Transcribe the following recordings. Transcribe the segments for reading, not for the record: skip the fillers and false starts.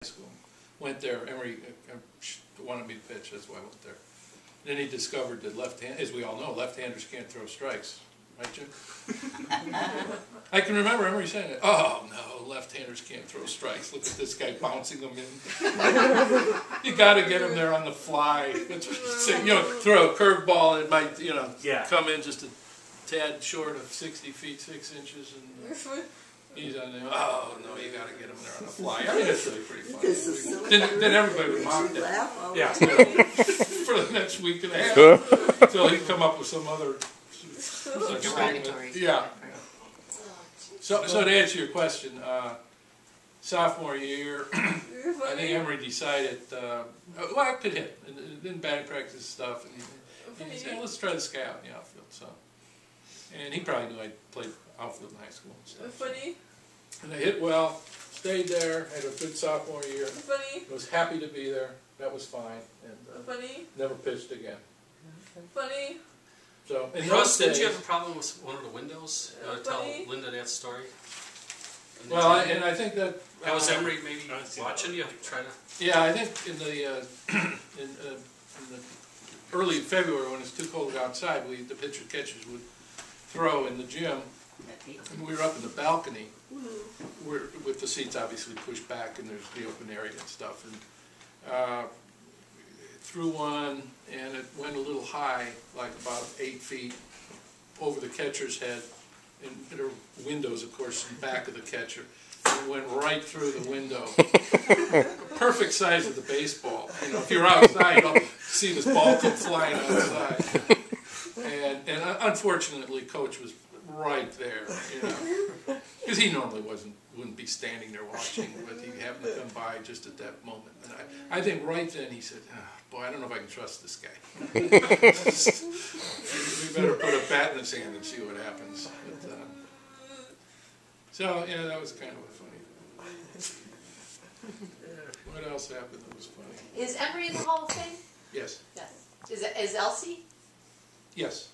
School. Went there. Emory wanted me to pitch, that's why I went there. Then he discovered that as we all know, left-handers can't throw strikes. Right, Jim? I can remember Emory saying that. Oh, no, left-handers can't throw strikes. Look at this guy bouncing them in. You got to get him there on the fly. That's what you say. You know, throw a curveball and it might, you know, come in just a tad short of 60 feet, 6 inches. And he's on there. Oh, no, you got to get him there on the fly. I mean, it's really pretty funny. Then everybody would mock that. Yeah. For the next week and a half. Until he'd come up with some other... Yeah. So to answer your question, sophomore year, I think Emory decided, well, I could hit. And then batting practice and stuff, and he said, let's try this guy out in the outfield. So, and he probably knew I played outfield in high school and stuff. And I hit well, stayed there, had a good sophomore year. Was happy to be there. That was fine, and never pitched again. So, Russ, didn't you have a problem with one of the windows? Tell Linda that story. Well, and I think that was Emory maybe watching you try to. Yeah, I think in the early February when it's too cold outside, the pitcher catchers would throw in the gym, and we were up in the balcony, with the seats obviously pushed back, and there's the open area and stuff, and threw one, and it went a little high, like about 8 feet over the catcher's head, and there are windows, of course, in the back of the catcher. It went right through the window. Perfect size of the baseball. You know, if you're outside, you'll see this ball come flying outside. And unfortunately, Coach was right there, you know, because he normally wouldn't be standing there watching, but he happened to come by just at that moment. And I think right then he said, oh, boy, I don't know if I can trust this guy. We better put a bat in his hand and see what happens. But, so, yeah, that was kind of a funny. What else happened that was funny? Is Emory in the Hall of Fame? Yes. Yes. Is Elsie? Yes.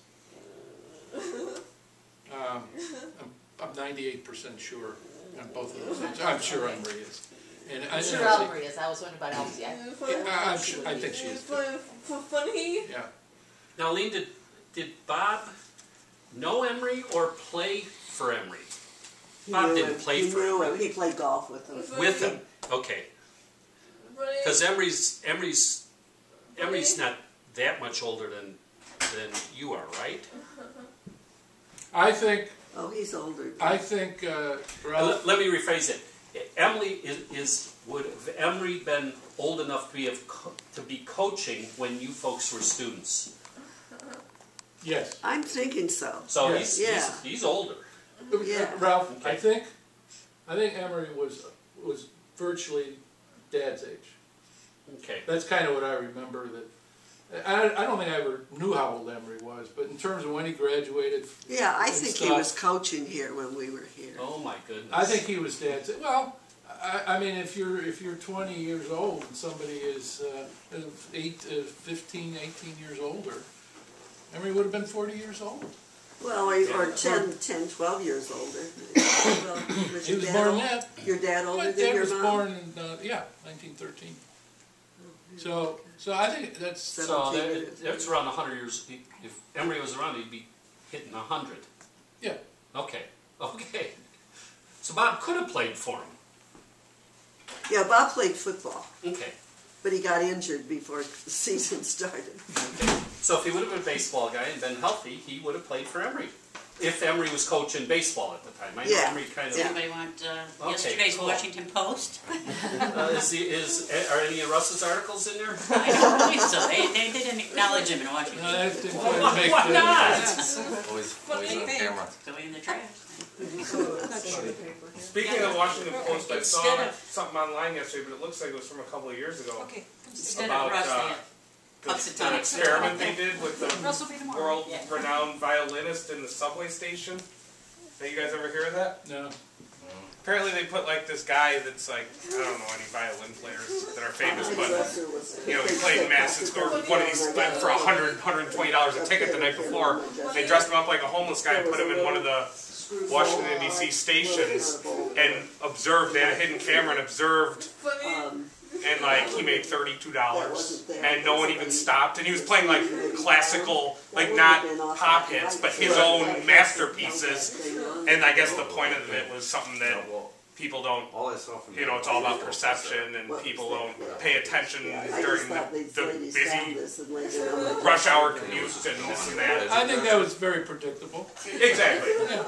I'm 98% sure on both of those things. I'm sure Emory is. And I'm sure Emory is. I was wondering about Elsie. I think she is. Funny. Yeah. Now, Lean, did Bob know Emory or play for Emory? Bob didn't play for him. He played golf with him. With him? Okay. Because Emory's not that much older than you are, right? I think. Oh, he's older. I think. Let me rephrase it. Emily would have Emory been old enough to be coaching when you folks were students? Yes. I'm thinking so. So yes. he's older. Yeah. Ralph, okay. I think Emory was virtually Dad's age. Okay. That's kind of what I remember. I don't think I ever knew how old Emory was, but in terms of when he graduated. Yeah, I think he was coaching here when we were here. Oh my goodness. I think he was Dad's. Well, I mean, if you're 20 years old and somebody is 15, 18 years older, Emory would have been 40 years old. Well, or 10, 12 years older. Well, he was born in that. Your dad older than your mom? Was born in 1913. So I think that's that's around 100 years. If Emory was around, he'd be hitting 100. Yeah. Okay. So Bob could have played for him. Yeah, Bob played football. Okay. But he got injured before the season started. Okay. So if he would have been a baseball guy and been healthy, he would have played for Emory. If Emory was coaching baseball at the time. I know Emory kind of... Anybody want yesterday's Washington Post? Are any of Russ's articles in there? I don't believe so. They didn't acknowledge him in Washington. Why not? Always on camera. Throw it in the trash. Speaking of Washington Post, I saw something online yesterday, but it looks like it was from a couple of years ago. Okay. Instead about of Russ, the experiment they did with the world-renowned violinist in the subway station. Did you guys ever hear of that? No. Apparently they put like this guy that's like, I don't know any violin players that are famous, but you know, he played in Madison Square, one of these went for $100, $120 a ticket the night before. They dressed him up like a homeless guy and put him in one of the Washington D.C. stations and observed. They had a hidden camera and observed. And like he made $32, and no one even stopped. And he was playing like classical, like not pop hits, but his own masterpieces. And I guess the point of it was something that people don't, you know, it's all about perception, and people don't pay attention during the busy rush hour commute and this and that. I think that was very predictable. Exactly. Yeah.